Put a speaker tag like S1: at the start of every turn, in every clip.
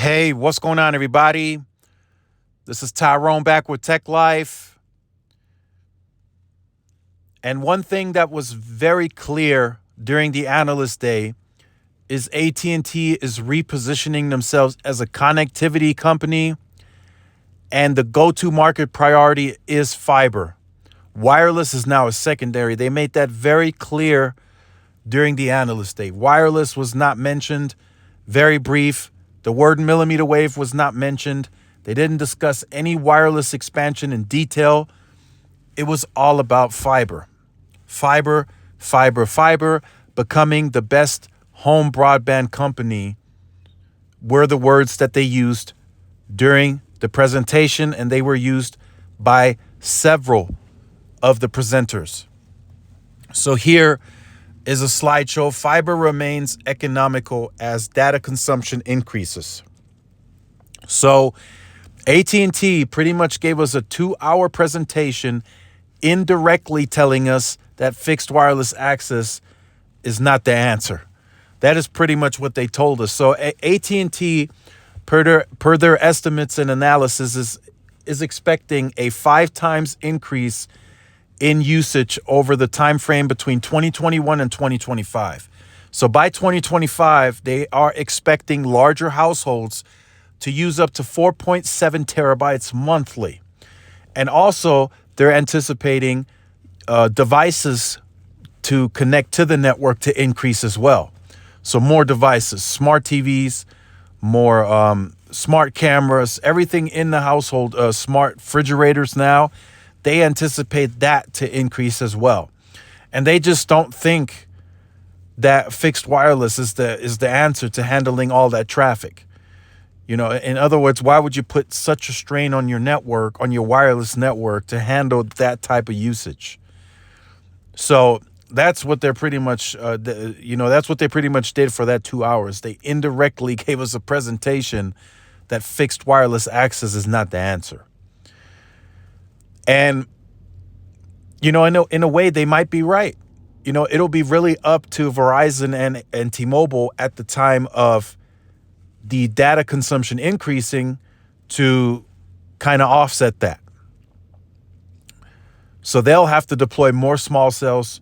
S1: Hey, what's going on, everybody? This is Tyrone back with Tech Life. And one thing that was very clear during the analyst day is AT&T is repositioning themselves as a connectivity company, and the go-to market priority is fiber. Wireless is now a secondary. They made that very clear during the analyst day. Wireless was not mentioned, very brief. The word millimeter wave was not mentioned. They didn't discuss any wireless expansion in detail. It was all about fiber. Fiber, fiber, fiber, becoming the best home broadband company were the words that they used during the presentation, and they were used by several of the presenters. So here is a slideshow. Fiber remains economical as data consumption increases. So AT&T pretty much gave us a 2-hour presentation indirectly telling us that fixed wireless access is not the answer. That is pretty much what they told us. So AT&T, per their estimates and analysis, is expecting a 5 times increase in usage over the time frame between 2021 and 2025. So by 2025, they are expecting larger households to use up to 4.7 terabytes monthly. And also, they're anticipating devices to connect to the network to increase as well. So more devices, smart TVs, more smart cameras, everything in the household, smart refrigerators now. They anticipate that to increase as well. And they just don't think that fixed wireless is the answer to handling all that traffic. You know, in other words, why would you put such a strain on your network, on your wireless network, to handle that type of usage? So that's what they're pretty much, that's what they pretty much did for that 2 hours. They indirectly gave us a presentation that fixed wireless access is not the answer. And, in a way, they might be right. It'll be really up to Verizon and T-Mobile at the time of the data consumption increasing to kind of offset that. So they'll have to deploy more small cells,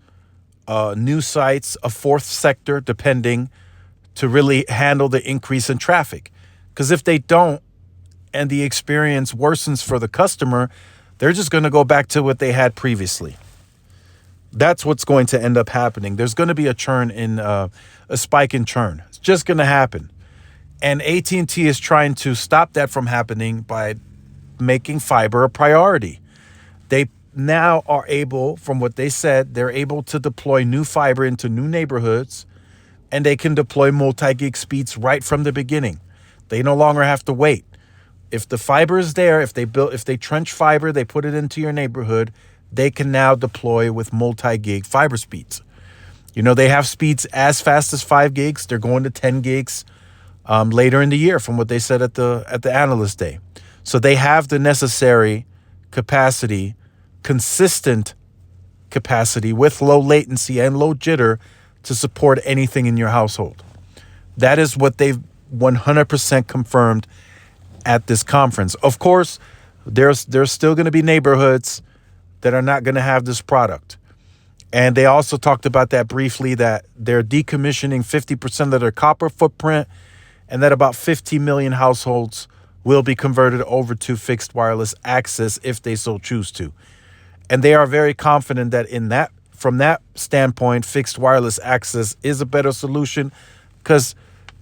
S1: new sites, a fourth sector, depending, to really handle the increase in traffic. Because if they don't, and the experience worsens for the customer, they're just going to go back to what they had previously. That's what's going to end up happening. There's going to be a spike in churn. It's just going to happen. And AT&T is trying to stop that from happening by making fiber a priority. They now are able, from what they said, they're able to deploy new fiber into new neighborhoods, and they can deploy multi-gig speeds right from the beginning. They no longer have to wait. If the fiber is there, if they trench fiber, they put it into your neighborhood, they can now deploy with multi-gig fiber speeds. They have speeds as fast as 5 gigs. They're going to 10 gigs later in the year, from what they said at the analyst day. So they have the necessary capacity, consistent capacity with low latency and low jitter to support anything in your household. That is what they've 100% confirmed at this conference. Of course, there's still going to be neighborhoods that are not going to have this product. And they also talked about that briefly, that they're decommissioning 50% of their copper footprint, and that about 50 million households will be converted over to fixed wireless access if they so choose to. And they are very confident that from that standpoint, fixed wireless access is a better solution because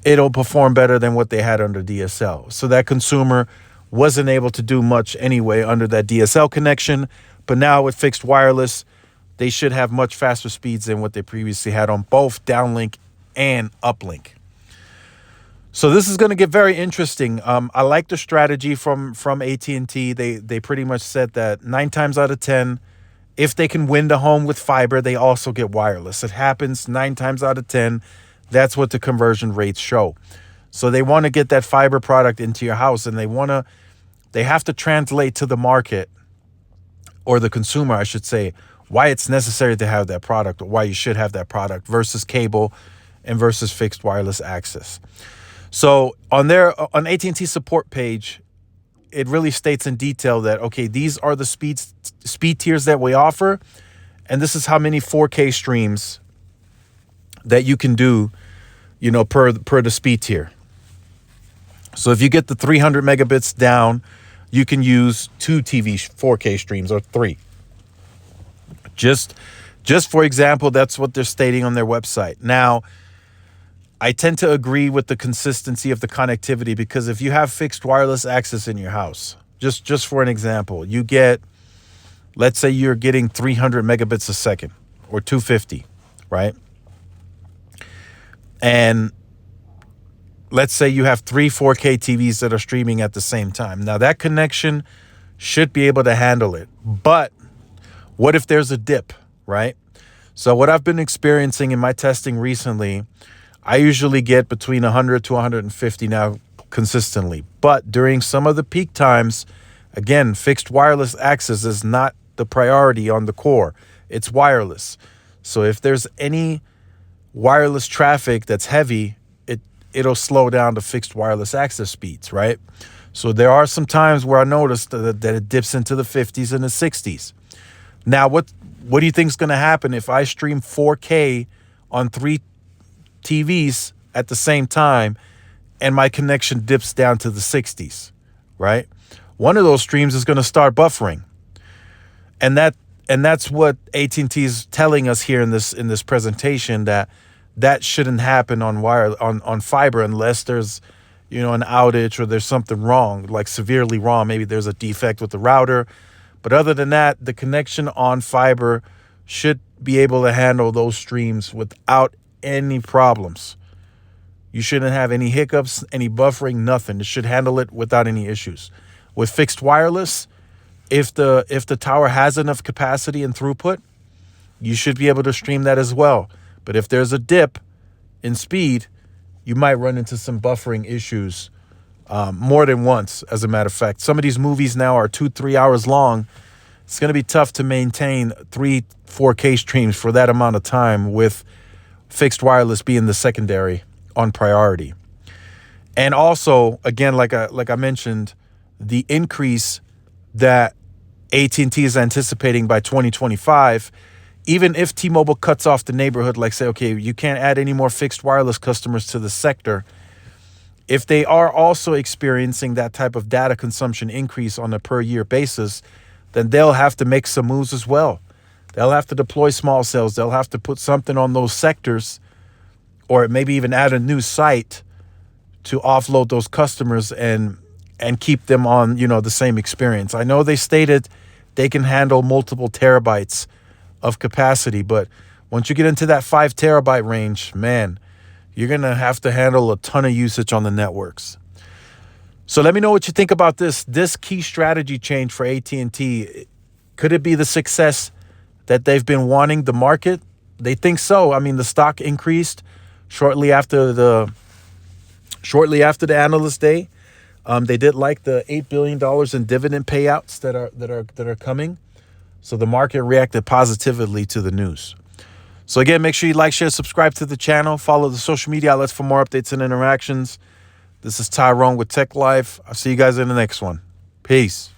S1: it'll perform better than what they had under DSL. So that consumer wasn't able to do much anyway under that DSL connection. But now with fixed wireless, they should have much faster speeds than what they previously had on both downlink and uplink. So this is going to get very interesting. I like the strategy from AT&T. They pretty much said that 9 times out of 10, if they can win the home with fiber, they also get wireless. It happens 9 times out of 10. That's what the conversion rates show. So they want to get that fiber product into your house, and they have to translate to the market, or the consumer, I should say, why it's necessary to have that product, or why you should have that product versus cable and versus fixed wireless access. So on AT&T support page, it really states in detail that, okay, these are the speed tiers that we offer, and this is how many 4K streams that you can do, per the speed tier. So if you get the 300 megabits down, you can use 2 TV 4K streams or 3. Just for example, that's what they're stating on their website. Now, I tend to agree with the consistency of the connectivity, because if you have fixed wireless access in your house, just for an example, you get, let's say you're getting 300 megabits a second or 250, right? And let's say you have 3 4K TVs that are streaming at the same time. Now, that connection should be able to handle it. But what if there's a dip, right? So what I've been experiencing in my testing recently, I usually get between 100 to 150 now consistently. But during some of the peak times, again, fixed wireless access is not the priority on the core. It's wireless. So if there's any wireless traffic that's heavy, it'll slow down the fixed wireless access speeds, right? So there are some times where I noticed that it dips into the 50s and the 60s. Now, what do you think is going to happen if I stream 4K on 3 TVs at the same time and my connection dips down to the 60s, right? One of those streams is going to start buffering. And that's what AT&T is telling us here in this presentation, that shouldn't happen on fiber unless there's an outage or there's something wrong, like severely wrong. Maybe there's a defect with the router. But other than that, the connection on fiber should be able to handle those streams without any problems. You shouldn't have any hiccups, any buffering, nothing. It should handle it without any issues. With fixed wireless, if the tower has enough capacity and throughput, you should be able to stream that as well. But if there's a dip in speed, you might run into some buffering issues more than once, as a matter of fact. Some of these movies now are 2-3 hours long. It's going to be tough to maintain 3 4K streams for that amount of time with fixed wireless being the secondary on priority. And also, again, like I mentioned, the increase that AT&T is anticipating by 2025, even if T-Mobile cuts off the neighborhood, like say, okay, you can't add any more fixed wireless customers to the sector, if they are also experiencing that type of data consumption increase on a per year basis, then they'll have to make some moves as well. They'll have to deploy small cells. They'll have to put something on those sectors, or maybe even add a new site to offload those customers and keep them on, the same experience. I know they stated they can handle multiple terabytes of capacity, but once you get into that 5 terabyte range, man, you're going to have to handle a ton of usage on the networks. So let me know what you think about this key strategy change for AT&T. Could it be the success that they've been wanting the market? They think so. I mean, the stock increased shortly after the analyst day. They did like the $8 billion in dividend payouts that are coming. So the market reacted positively to the news. So again, make sure you like, share, subscribe to the channel. Follow the social media outlets for more updates and interactions. This is Tyrone with Tech Life. I'll see you guys in the next one. Peace.